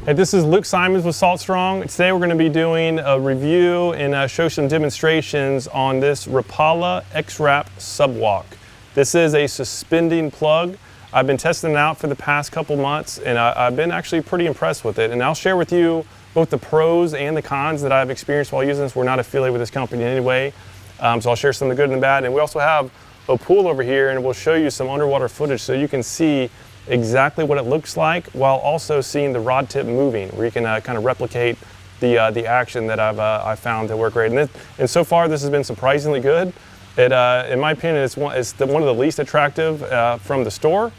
Hey, this is Luke Simons with Salt Strong. Today we're going to be doing a review and show some demonstrations on this Rapala X-Rap SubWalk. This is a suspending plug. I've been testing it out for the past couple months and I've been actually pretty impressed with it. And I'll share with you both the pros and the cons that I've experienced while using this. We're not affiliated with this company in any way, so I'll share some of the good and the bad. And we also have a pool over here and we'll show you some underwater footage so you can see exactly what it looks like while also seeing the rod tip moving, where you can kind of replicate the action that I've found to work great. And so far this has been surprisingly good. In my opinion, it's one of the least attractive from the store,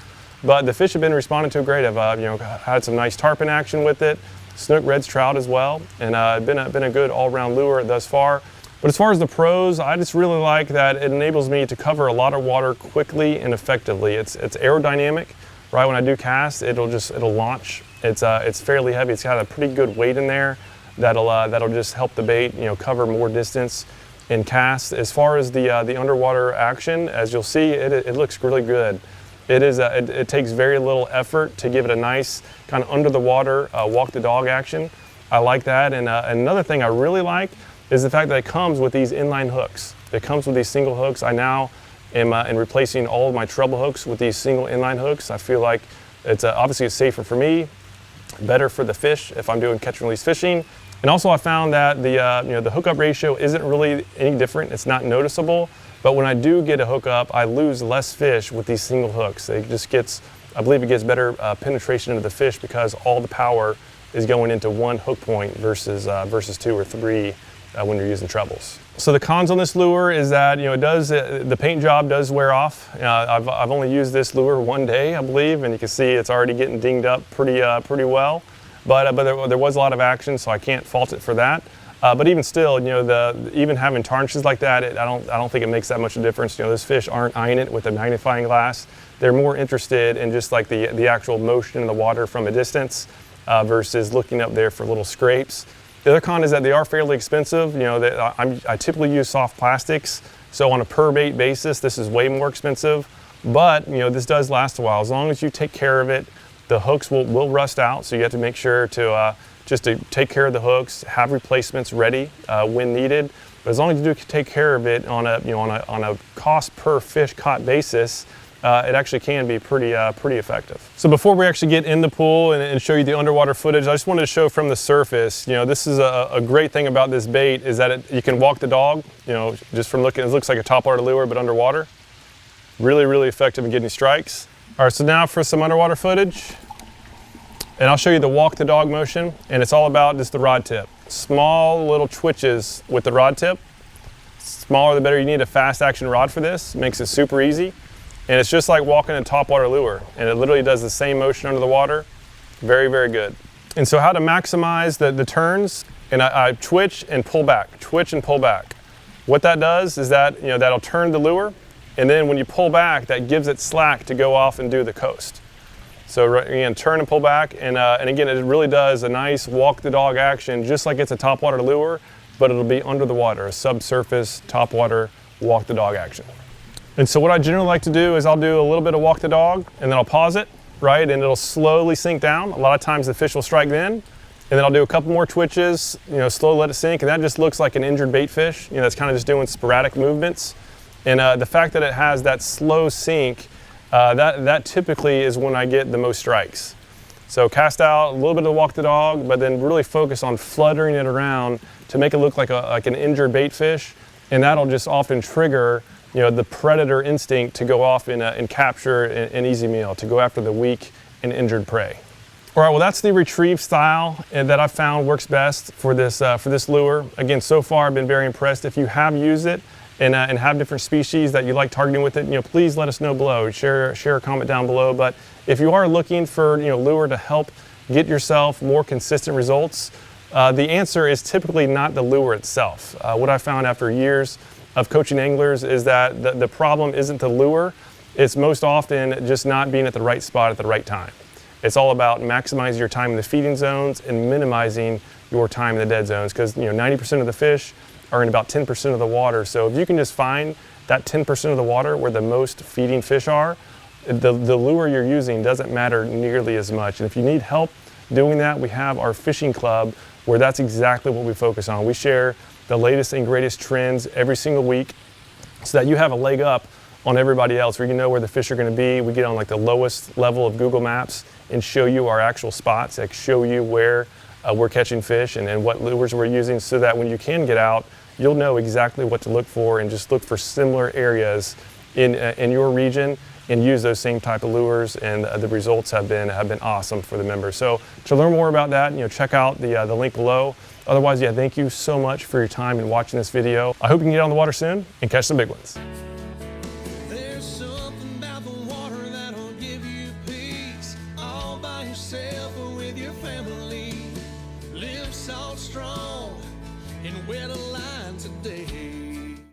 but the fish have been responding to it great. I've had some nice tarpon action with it, snook, reds, trout as well, and been a good all-round lure thus far. But as far as the pros, I just really like that it enables me to cover a lot of water quickly and effectively. It's aerodynamic. Right when I do cast, it'll launch. It's fairly heavy. It's got a pretty good weight in there that'll just help the bait cover more distance in cast. As far as the underwater action, as you'll see, it looks really good. It takes very little effort to give it a nice kind of under the water walk the dog action. I like that. And another thing I really like is the fact that it comes with these inline hooks. It comes with these single hooks. I now am replacing all of my treble hooks with these single inline hooks. I feel like obviously it's safer for me, better for the fish if I'm doing catch and release fishing. And also I found that the hookup ratio isn't really any different. It's not noticeable, but when I do get a hookup, I lose less fish with these single hooks. I believe it gets better penetration into the fish because all the power is going into one hook point versus 2 or 3 when you're using trebles. So the cons on this lure is that the paint job does wear off. I've only used this lure one day, I believe, and you can see it's already getting dinged up pretty well. But there was a lot of action, so I can't fault it for that. But even still, even having tarnishes like that, I don't think it makes that much of a difference. Those fish aren't eyeing it with a magnifying glass. They're more interested in just like the actual motion in the water from a distance versus looking up there for little scrapes. The other con is that they are fairly expensive. I typically use soft plastics, so on a per bait basis, this is way more expensive. But this does last a while. As long as you take care of it, the hooks will rust out, so you have to make sure to just to take care of the hooks, have replacements ready when needed. But as long as you do take care of it on a cost per fish caught basis, it actually can be pretty effective. So before we actually get in the pool and show you the underwater footage, I just wanted to show from the surface, this is a great thing about this bait is that you can walk the dog, just from looking, it looks like a topwater lure, but underwater. Really, really effective in getting strikes. All right, so now for some underwater footage, and I'll show you the walk the dog motion, and it's all about just the rod tip. Small little twitches with the rod tip. Smaller the better. You need a fast action rod for this. Makes it super easy. And it's just like walking a topwater lure, and it literally does the same motion under the water. Very, very good. And so how to maximize the turns, and I twitch and pull back, twitch and pull back. What that does is that, that'll turn the lure, and then when you pull back, that gives it slack to go off and do the coast. So again, turn and pull back, and again, it really does a nice walk the dog action, just like it's a topwater lure, but it'll be under the water, a subsurface topwater walk the dog action. And so what I generally like to do is I'll do a little bit of walk the dog and then I'll pause it, right? And it'll slowly sink down. A lot of times the fish will strike then. And then I'll do a couple more twitches, slowly let it sink. And that just looks like an injured bait fish. That's kind of just doing sporadic movements. And the fact that it has that slow sink, that typically is when I get the most strikes. So cast out, a little bit of walk the dog, but then really focus on fluttering it around to make it look like an injured bait fish. And that'll just often trigger the predator instinct to go off and capture an easy meal, to go after the weak and injured prey. All right, well that's the retrieve style that I've found works best for this lure. Again, so far I've been very impressed. If you have used it and have different species that you like targeting with it, please let us know below. Share a comment down below. But if you are looking for lure to help get yourself more consistent results, the answer is typically not the lure itself. What I found after years of coaching anglers is that the problem isn't the lure, it's most often just not being at the right spot at the right time. It's all about maximizing your time in the feeding zones and minimizing your time in the dead zones, because 90% of the fish are in about 10% of the water. So if you can just find that 10% of the water where the most feeding fish are, the lure you're using doesn't matter nearly as much. And if you need help doing that, we have our fishing club where that's exactly what we focus on. We share the latest and greatest trends every single week so that you have a leg up on everybody else, where you know where the fish are going to be. We get on like the lowest level of Google Maps and show you our actual spots, like show you where we're catching fish and what lures we're using, so that when you can get out, you'll know exactly what to look for and just look for similar areas in your region and use those same type of lures, and the results have been awesome for the members. So to learn more about that, check out the link below. Otherwise, yeah, thank you so much for your time and watching this video. I hope you can get on the water soon and catch some big ones.